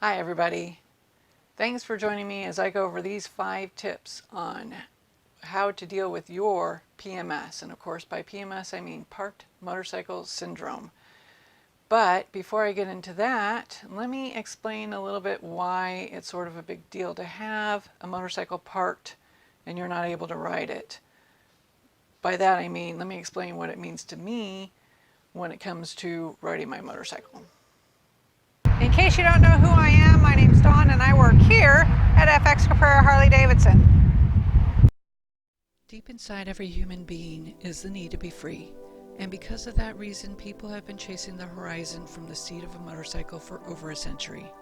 Hi everybody. Thanks for joining me as I go over these 5 tips on how to deal with your PMS. And of course by PMS I mean parked motorcycle syndrome. But before I get into that, let me explain a little bit why it's sort of a big deal to have a motorcycle parked and you're not able to ride it. By that I mean, let me explain what it means to me when it comes to riding my motorcycle. In case you don't know who I am, my name's Dawn and I work here at FX Caprara Harley-Davidson. Deep inside every human being is the need to be free. And because of that reason, people have been chasing the horizon from the seat of a motorcycle for over a century.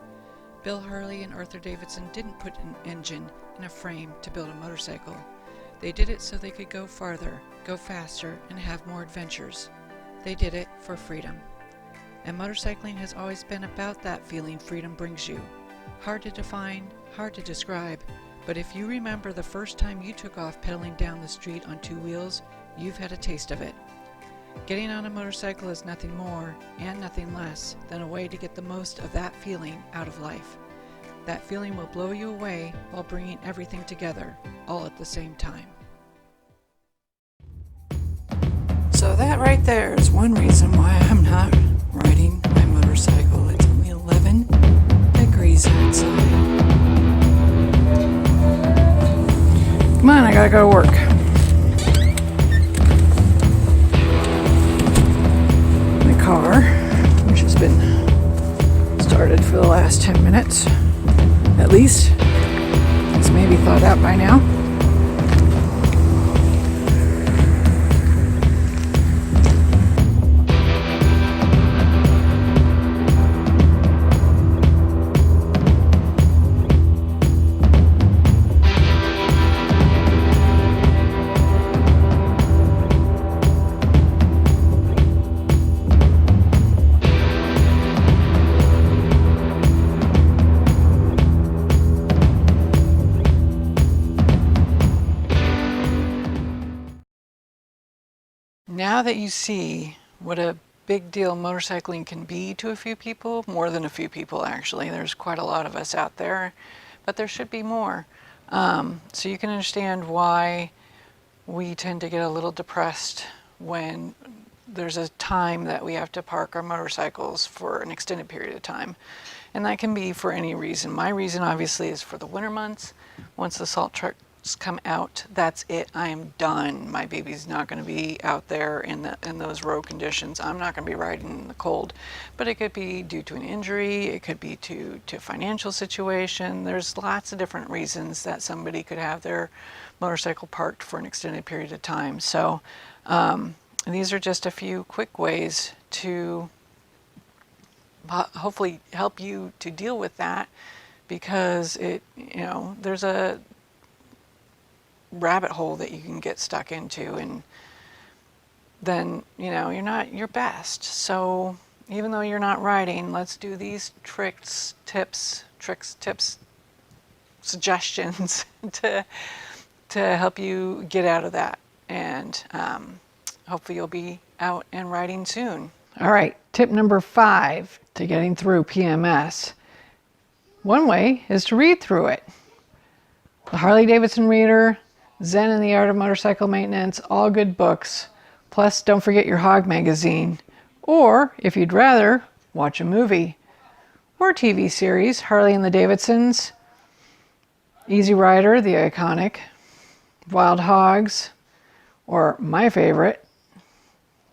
Bill Harley and Arthur Davidson didn't put an engine in a frame to build a motorcycle. They did it so they could go farther, go faster, and have more adventures. They did it for freedom. And motorcycling has always been about that feeling freedom brings you. Hard to define, hard to describe, but if you remember the first time you took off pedaling down the street on 2 wheels, you've had a taste of it. Getting on a motorcycle is nothing more and nothing less than a way to get the most of that feeling out of life. That feeling will blow you away while bringing everything together, all at the same time. So that right there is one reason why I'm not riding my motorcycle. It's only 11 degrees outside. Come on, I gotta go to work. My car, which has been started for the last 10 minutes, at least, it's maybe thawed out by now. Now that you see what a big deal motorcycling can be to a few people, more than a few people actually, there's quite a lot of us out there, but there should be more. So you can understand why we tend to get a little depressed when there's a time that we have to park our motorcycles for an extended period of time. And that can be for any reason. My reason obviously is for the winter months. Once the salt trucks come out, that's it. I am done. My baby's not going to be out there in those road conditions. I'm not going to be riding in the cold. But it could be due to an injury. It could be to financial situation. There's lots of different reasons that somebody could have their motorcycle parked for an extended period of time. So these are just a few quick ways to hopefully help you to deal with that, because there's a rabbit hole that you can get stuck into, and then you're not your best. So even though you're not riding, let's do these tricks, tips, suggestions to help you get out of that, and hopefully you'll be out and riding soon. All right, tip number 5 to getting through PMS. One way is to read through it. The Harley-Davidson Reader, Zen and the Art of Motorcycle Maintenance, all good books. Plus, don't forget your Hog magazine. Or, if you'd rather, watch a movie or TV series, Harley and the Davidsons, Easy Rider, the iconic, Wild Hogs, or my favorite,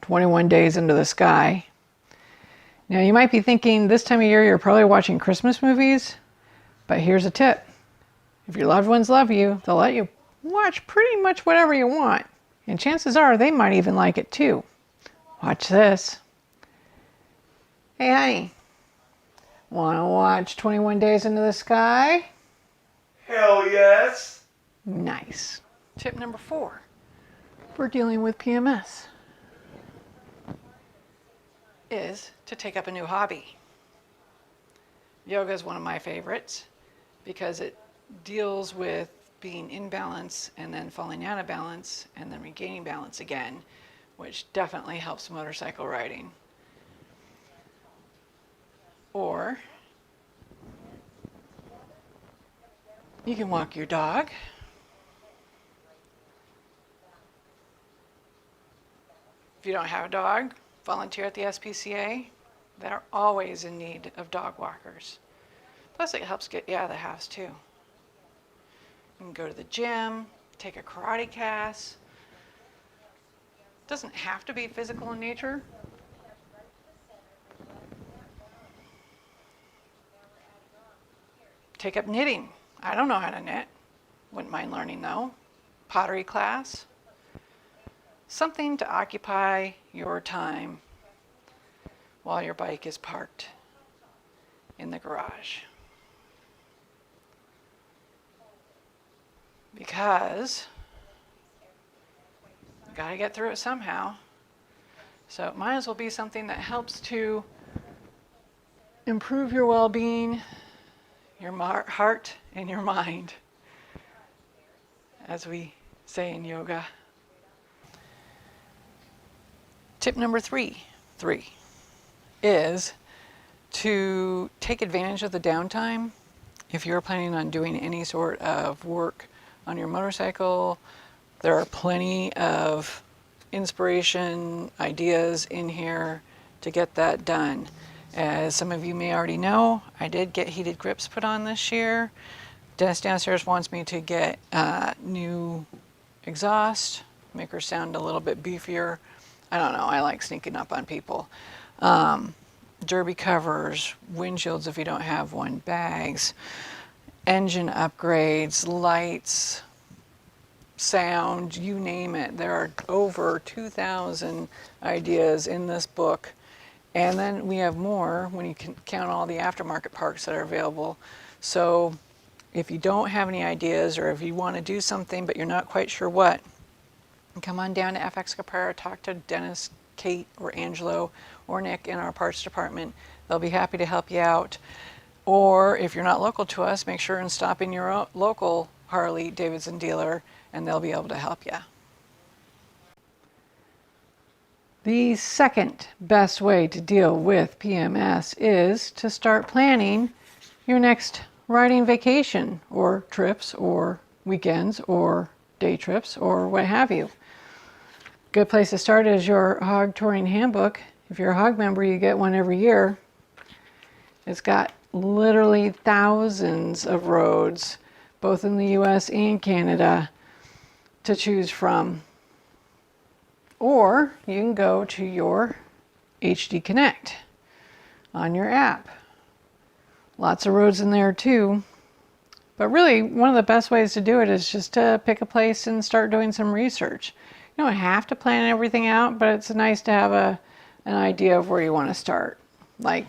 21 Days Into the Sky. Now, you might be thinking this time of year you're probably watching Christmas movies, but here's a tip. If your loved ones love you, they'll let you watch pretty much whatever you want. And chances are they might even like it too. Watch this. Hey honey, wanna watch 21 Days Into the Sky? Hell yes! Nice. Tip number 4 for dealing with PMS is to take up a new hobby. Yoga is one of my favorites because it deals with being in balance and then falling out of balance and then regaining balance again, which definitely helps motorcycle riding. Or You can walk your dog. If you don't have a dog, volunteer at the SPCA. They're always in need of dog walkers. Plus it helps get you out of the house too. You can go to the gym, take a karate class. Doesn't have to be physical in nature. Take up knitting. I don't know how to knit. Wouldn't mind learning though. Pottery class. Something to occupy your time while your bike is parked in the garage. Because you gotta get through it somehow. So it might as well be something that helps to improve your well-being, your heart, and your mind, as we say in yoga. Tip number three is to take advantage of the downtime. If you're planning on doing any sort of work on your motorcycle, there are plenty of inspiration, ideas in here to get that done. As some of you may already know, I did get heated grips put on this year. Dennis downstairs wants me to get new exhaust, make her sound a little bit beefier. I don't know, I like sneaking up on people. Derby covers, windshields if you don't have one, bags, engine upgrades, lights, sound, you name it. There are over 2,000 ideas in this book. And then we have more when you can count all the aftermarket parts that are available. So if you don't have any ideas, or if you want to do something but you're not quite sure what, come on down to FX Caprara, talk to Dennis, Kate, or Angelo, or Nick in our parts department. They'll be happy to help you out. Or if you're not local to us, make sure and stop in your local Harley-Davidson dealer and they'll be able to help you. The second best way to deal with PMS is to start planning your next riding vacation, or trips, or weekends, or day trips, or what have you. Good place to start is your Hog Touring Handbook. If you're a Hog member, you get one every year. It's got literally thousands of roads, both in the US and Canada, to choose from. Or you can go to your HD Connect on your app. Lots of roads in there too. But really, one of the best ways to do it is just to pick a place and start doing some research. You don't have to plan everything out, but it's nice to have an idea of where you want to start. Like,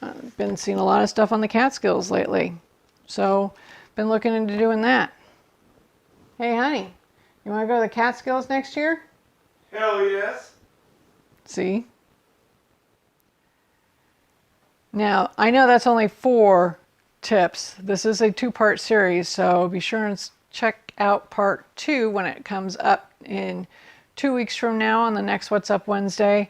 I've been seeing a lot of stuff on the Catskills lately, so been looking into doing that. Hey honey, you want to go to the Catskills next year? Hell yes. See? Now, I know that's only 4 tips. This is a 2-part series, so be sure and check out part 2 when it comes up in 2 weeks from now on the next What's Up Wednesday.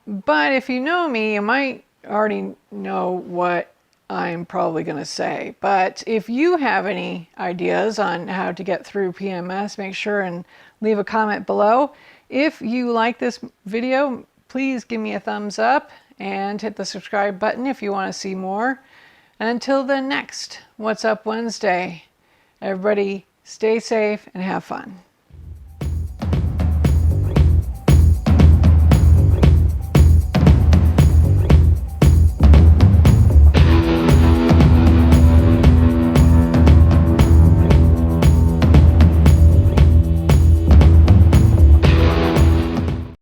But if you know me, you might already know what I'm probably going to say. But if you have any ideas on how to get through PMS, make sure and leave a comment below. If you like this video, please give me a thumbs up and hit the subscribe button if you want to see more. And until the next What's Up Wednesday, everybody stay safe and have fun.